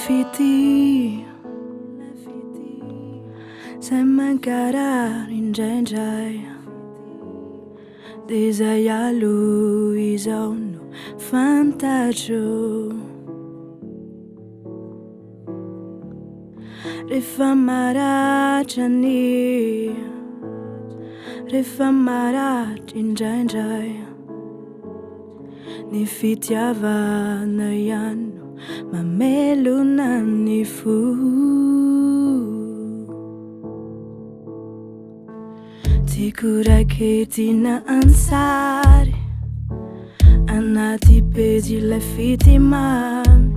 Fity izay mankarary indraindray dia izay aloha izao no fantatro rehefa maratra indraindray ny fitiavana ihany no mamelona ny fo tiako raketina ansary anaty pejy ilay fity mamy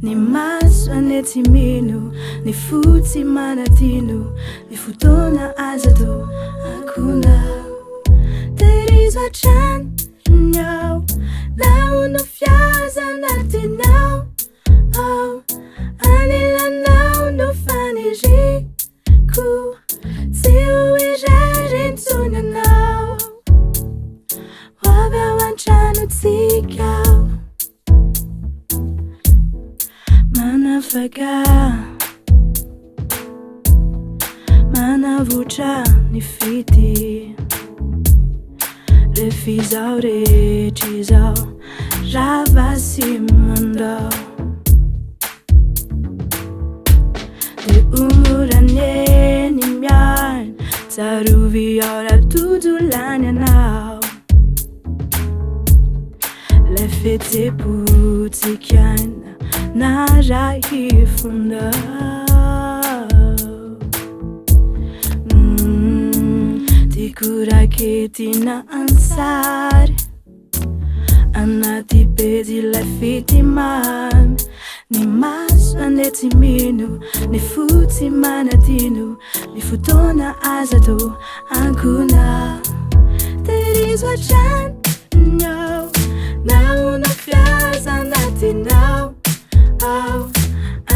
ny maso anety mino ny fotsy manadino ny fotoana azato akona terizo atranao naono fiaza anatinao anilanao no faniriko tsy ho irerentsonanao hoavy ao an-tranotsika manafaka manavotra ny fity rehefa izao rehetra izao ravasy mandao de umurane ny miarina tsarovy ao raha todolany anao lay fihetsem-potsikaina na raha hifondao tiako raketina ansary anaty pejy ilay fity mamy ny maso anety mino ny fotsy manadino ny fotoana azato ankona terizo atranao naono fiaza anatinao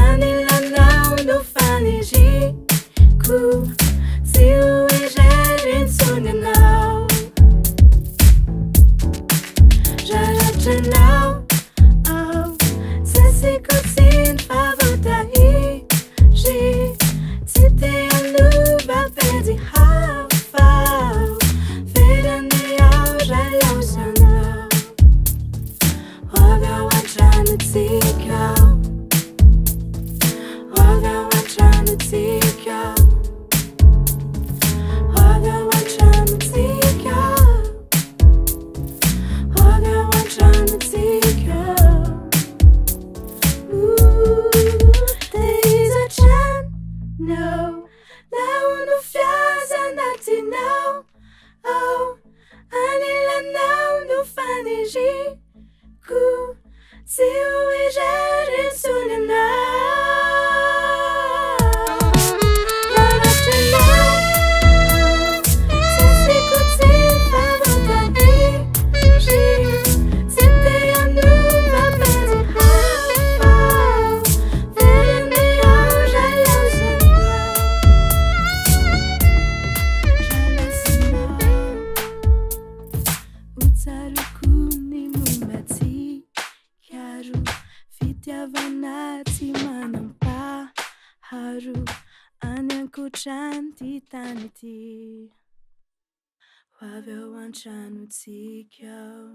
anilanao no faniriko tsy ho irerentsonanao raratranao Sesikotin favotairi tsy te alova pedy hafao verany ao ray lausanao hoavy ao an-tranotsika hoavy ao an-tranotsika hoavy ao an-tranotsika hoavy ao an-tranotsika No, naono fiaza anatinao anilanao no faniriko tsy ho irerentsonanao raratranao sesikotin favotairi tsy te anova pedy hafao verany ao ray utsaroko ny mombatsikaaro fitiavana tsy manampaharo any ankotrany ty tany ity hoavy ao an-tranotsika ao